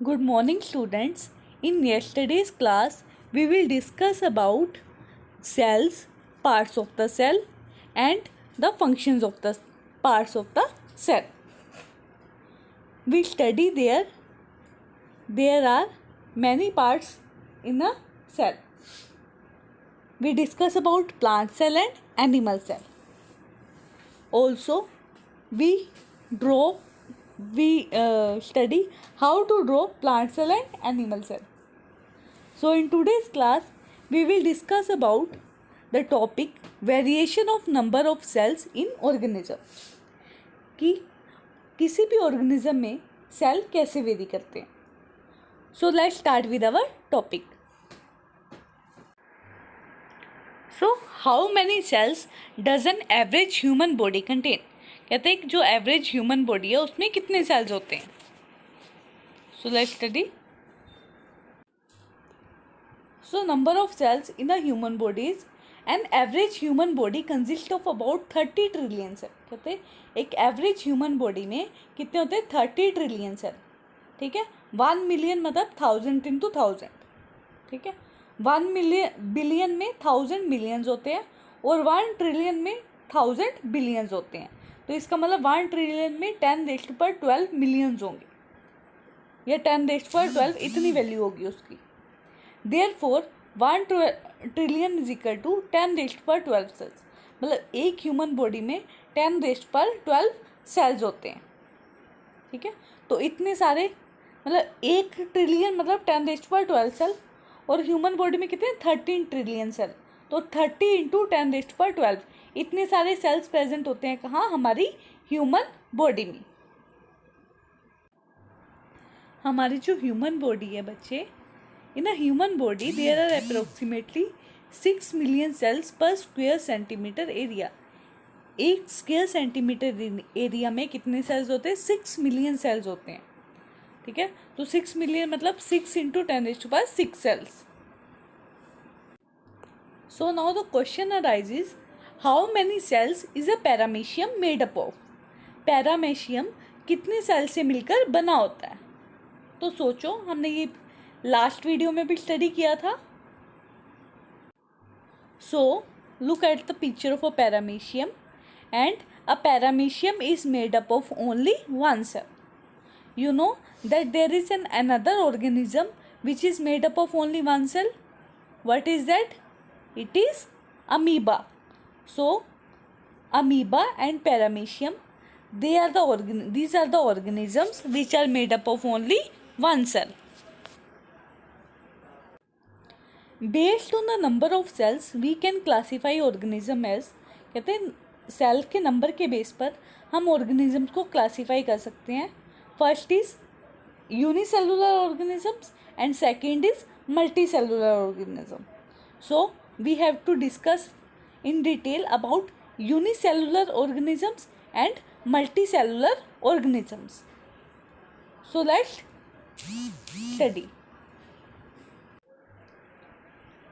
Good morning, students. In yesterday's class, we will discuss about cells, parts of the cell, and the functions of the parts of the cell. We study there are many parts in a cell. We discuss about plant cell and animal cell. Also, we study how to draw plant cell and animal cell. So in today's class, we will discuss about the topic variation of number of cells in organism. कि किसी भी organism में cell कैसे very करते हैं. So let's start with our topic. So how many cells does an average human body contain? कहते हैं कि जो एवरेज ह्यूमन बॉडी है उसमें कितने सेल्स होते हैं. So let's study. So number of cells in a human body is an average human body consist of about 30 trillion cell. कहते हैं एक एवरेज ह्यूमन बॉडी में कितने होते हैं 30 ट्रिलियन सेल. ठीक है. 1 मिलियन मतलब 1000 इंटू 1000. ठीक है. 1 बिलियन में 1000 मिलियंस होते हैं और 1 ट्रिलियन में 1000 बिलियंस होते हैं. तो इसका मतलब 1 ट्रिलियन में 10⁻12 मिलियंस होंगे या 10⁻12 इतनी वैल्यू होगी उसकी. Therefore 1 trillion is equal to 10⁻12 cells. मतलब एक ह्यूमन बॉडी में 10⁻12 सेल्स होते हैं. ठीक है. तो इतने सारे मतलब 1 ट्रिलियन मतलब 10⁻12 सेल और ह्यूमन बॉडी में कितने 13 ट्रिलियन सेल. तो 30 इंटू 10⁻12 इतने सारे सेल्स प्रेजेंट होते हैं कहाँ हमारी ह्यूमन बॉडी में. हमारी जो ह्यूमन बॉडी है बच्चे, in a human body there are approximately 6 million cells per square centimetre area. एक स्क्वायर सेंटीमीटर एरिया में कितने सेल्स होते हैं 6 मिलियन सेल्स होते हैं. ठीक है. तो 6 मिलियन मतलब 6 into 10⁻6 cells. So now the question arises, how many cells is a paramecium made up of? Paramecium कितने सेल से मिलकर बना होता है. तो सोचो, हमने ये लास्ट वीडियो में भी स्टडी किया था. So look at the picture of a paramecium and a paramecium is made up of only one cell. You know that there is another organism which is made up of only one cell. What is that? It is amoeba. So amoeba and paramecium, these are the organisms which are made up of only one cell. Based on the number of cells we can classify organism as. कहते हैं cell के number के base पर हम organism को classify कर सकते हैं. First is unicellular organisms and second is multicellular organism. So we have to discuss in detail about unicellular organisms and multicellular organisms. So let's study.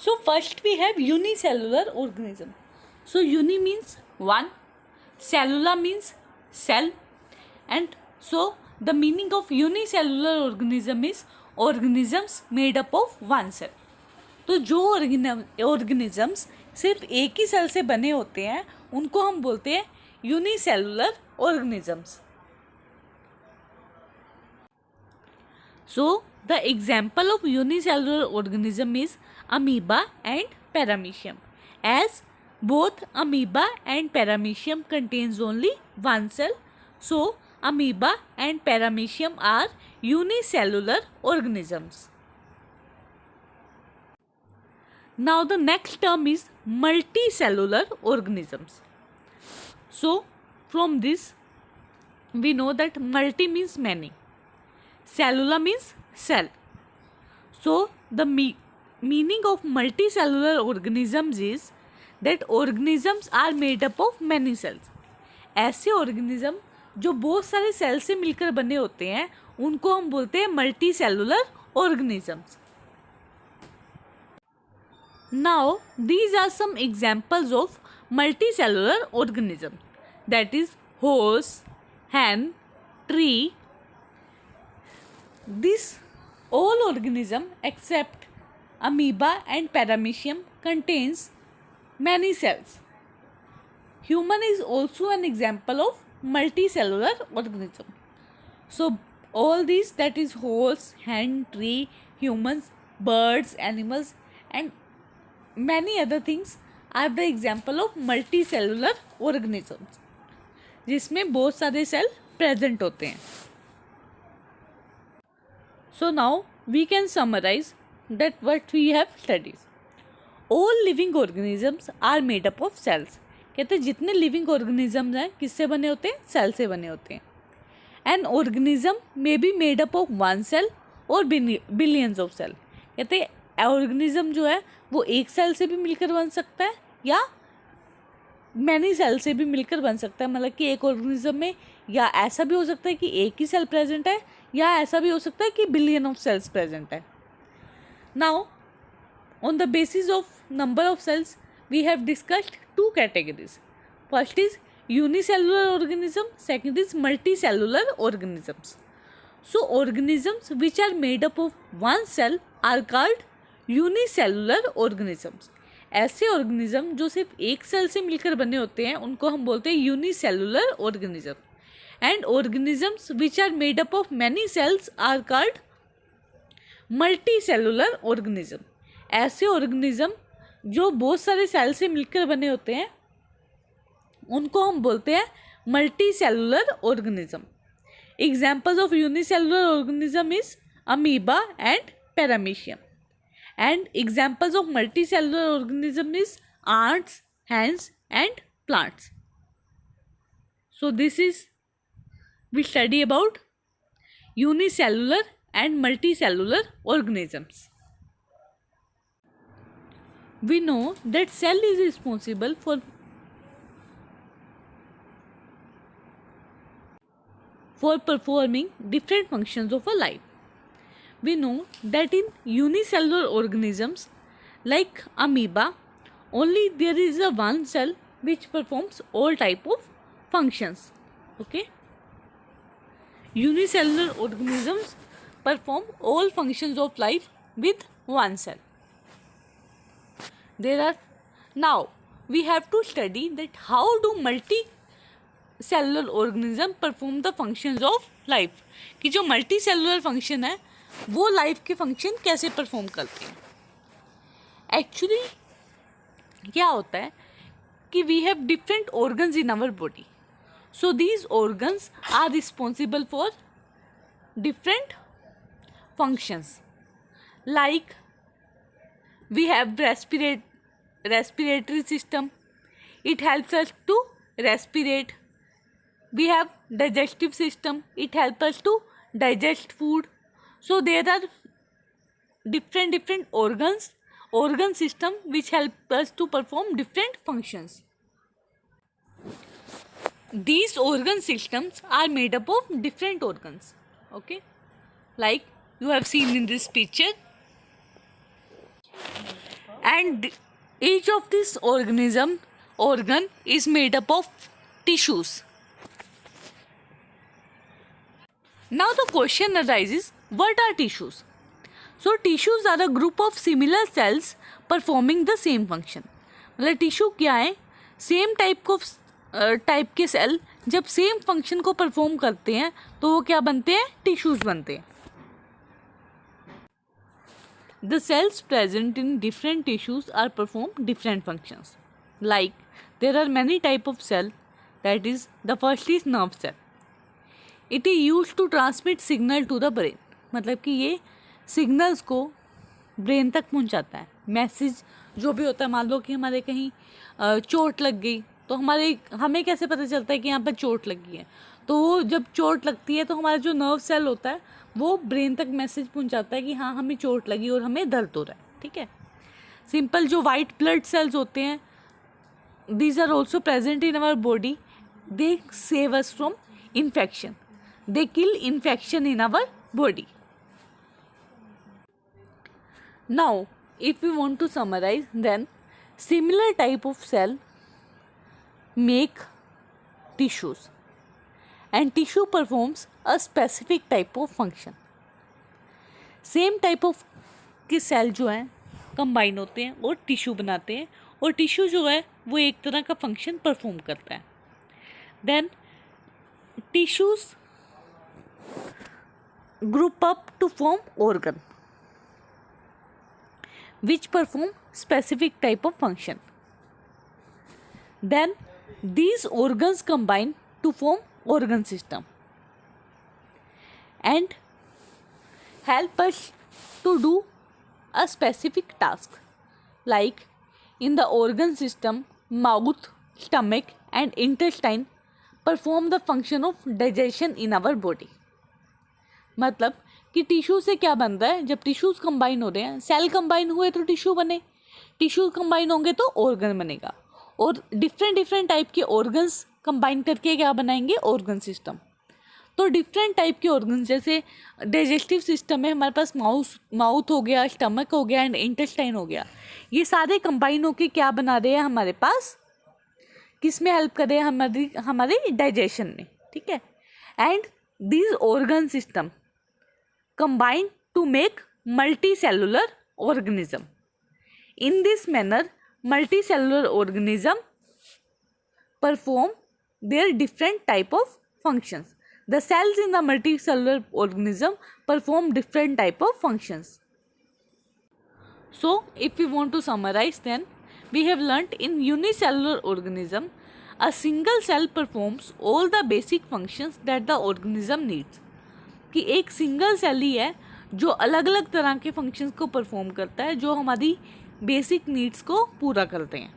So first we have unicellular organism. So uni means one, cellula means cell, and so the meaning of unicellular organism is organisms made up of one cell. तो जो organisms सिर्फ एक ही cell से बने होते हैं उनको हम बोलते हैं unicellular organisms. So the example of unicellular organism is amoeba and paramecium. As both amoeba and paramecium contains only one cell, so amoeba and paramecium are unicellular organisms. Now the next term is multicellular organisms. So from this we know that multi means many, cellula means cell. So the meaning of multicellular organisms is that organisms are made up of many cells. ऐसे organism जो बहुत सारे cell से मिलकर बने होते हैं उनको हम बोलते हैं multicellular organisms. Now these are some examples of multicellular organisms, that is horse, hen, tree. This All organism except amoeba and paramecium contains many cells. Human is also an example of multicellular organism. So all these, that is horse, hen, tree, humans, birds, animals and many other things are the example of multicellular organisms जिसमें बहुत सारे cell present होते हैं. So now we can summarize that what we have studied. All living organisms are made up of cells. कहते हैं जितने living organisms हैं किससे बने होते हैं? सेल से बने होते हैं. An organism may be made up of one cell और बिलियंस ऑफ सेल. कहते हैं ऑर्गेनिज्म जो है वो एक सेल से भी मिलकर बन सकता है या मैनी सेल से भी मिलकर बन सकता है. मतलब कि एक ऑर्गेनिज्म में या ऐसा भी हो सकता है कि एक ही सेल प्रेजेंट है या ऐसा भी हो सकता है कि बिलियन ऑफ सेल्स प्रेजेंट है. Now on the basis of number of cells we have discussed two categories. First is unicellular organism, second is multicellular organisms. So organisms which are made up of one cell are called unicellular organisms. ऐसे organism जो सिर्फ एक cell से मिलकर बने होते हैं उनको हम बोलते हैं unicellular organism. And organisms which are made up of many cells are called multicellular organism. ऐसे ऑर्गेनिज्म जो बहुत सारे सेल से मिलकर बने होते हैं उनको हम बोलते हैं multicellular organism. Examples of unicellular organism is amoeba and paramecium. And examples of multicellular organism is ants, hens and plants. So this is we study about unicellular and multicellular organisms. We know that cell is responsible for performing different functions of a life. We know that in unicellular organisms like amoeba only there is a one cell which performs all type of functions. Okay, unicellular organisms perform all functions of life with one cell. There are now we have to study that how do multicellular organism perform the functions of life. कि जो multicellular function है वो life के function कैसे perform करते हैं. Actually क्या होता है कि we have different organs in our body. So these organs are responsible for different functions. Like we have respiratory system, it helps us to respirate. We have digestive system, it helps us to digest food. So there are different organ system which help us to perform different functions. These organ systems are made up of different organs. Okay, like you have seen in this picture. And each of this organ is made up of tissues. Now the question arises, what are tissues? So tissues are a group of similar cells performing the same function. मतलब tissue क्या है? Same type के cell जब same function को perform करते हैं तो वो क्या बनते हैं? टिश्यूज बनते हैं. The cells present in different tissues are perform different functions. Like there are many type of cell. That is, the first is nerve cell. It is used to transmit signal to the brain. मतलब कि ये signals को brain तक पहुंचाता है. Message जो भी होता है, मान लो कि हमारे कहीं चोट लग गई तो हमें कैसे पता चलता है कि यहाँ पर चोट लगी है? तो वो जब चोट लगती है तो हमारा जो नर्व सेल होता है वो ब्रेन तक मैसेज पहुंचाता है कि हाँ हमें चोट लगी और हमें दर्द हो रहा है. ठीक है. सिंपल जो वाइट ब्लड सेल्स होते हैं, these are also present in our body. They save us from infection. They kill infection in our body. Now if we want to summarize, then similar type of cell make tissues and tissue performs a specific type of function. Same type of के cell जो हैं combine होते हैं और tissue बनाते हैं, और tissue जो है वो एक तरह का फंक्शन परफॉर्म करता है. Then tissues group up to form organ which perform specific type of function. Then these organs combine to form organ system and help us to do a specific task. Like in the organ system, mouth, stomach and intestine perform the function of digestion in our body. मतलब कि tissue से क्या बनता है, जब tissues combine हो रहे हैं, सेल कंबाइन हुए तो टिश्यू बने, टिश्यू कंबाइन होंगे तो ऑर्गन बनेगा, और डिफरेंट टाइप के ऑर्गन्स कंबाइन करके क्या बनाएंगे, ऑर्गन सिस्टम. तो डिफरेंट टाइप के ऑर्गन्स, जैसे डाइजेस्टिव सिस्टम में हमारे पास माउथ हो गया, स्टमक हो गया एंड इंटेस्टाइन हो गया, ये सारे कंबाइन होके क्या बना रहे हैं हमारे पास, किस में हेल्प कर रहे हैं, हमारे डाइजेशन में. ठीक है. And this organ system combine to make multicellular organism. In this manner, multicellular organism perform their different type of functions. The cells in the multicellular organism perform different type of functions. So, if we want to summarize, then we have learnt in unicellular organism, a single cell performs all the basic functions that the organism needs. कि एक single cell ही है जो अलग अलग तरह के functions को perform करता है, जो हमारी बेसिक नीड्स को पूरा करते हैं.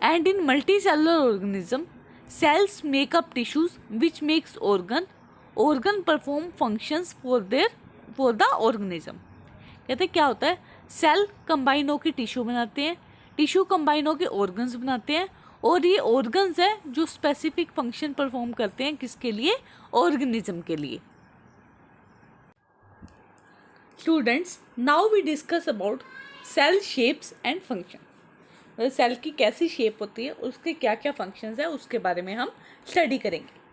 And in multicellular organism, cells make up tissues which makes organ perform functions for the organism. कहते हैं क्या होता है, सेल कंबाइन होकर टिश्यू बनाते हैं, टिश्यू कंबाइन होकर ऑर्गन्स बनाते हैं, और ये ऑर्गन्स है जो स्पेसिफिक फंक्शन परफॉर्म करते हैं, किसके लिए, ऑर्गेनिज्म के लिए. Students, now we discuss about cell shapes and function. Cell की कैसी शेप होती है, उसके क्या क्या फंक्शंस है, उसके बारे में हम स्टडी करेंगे.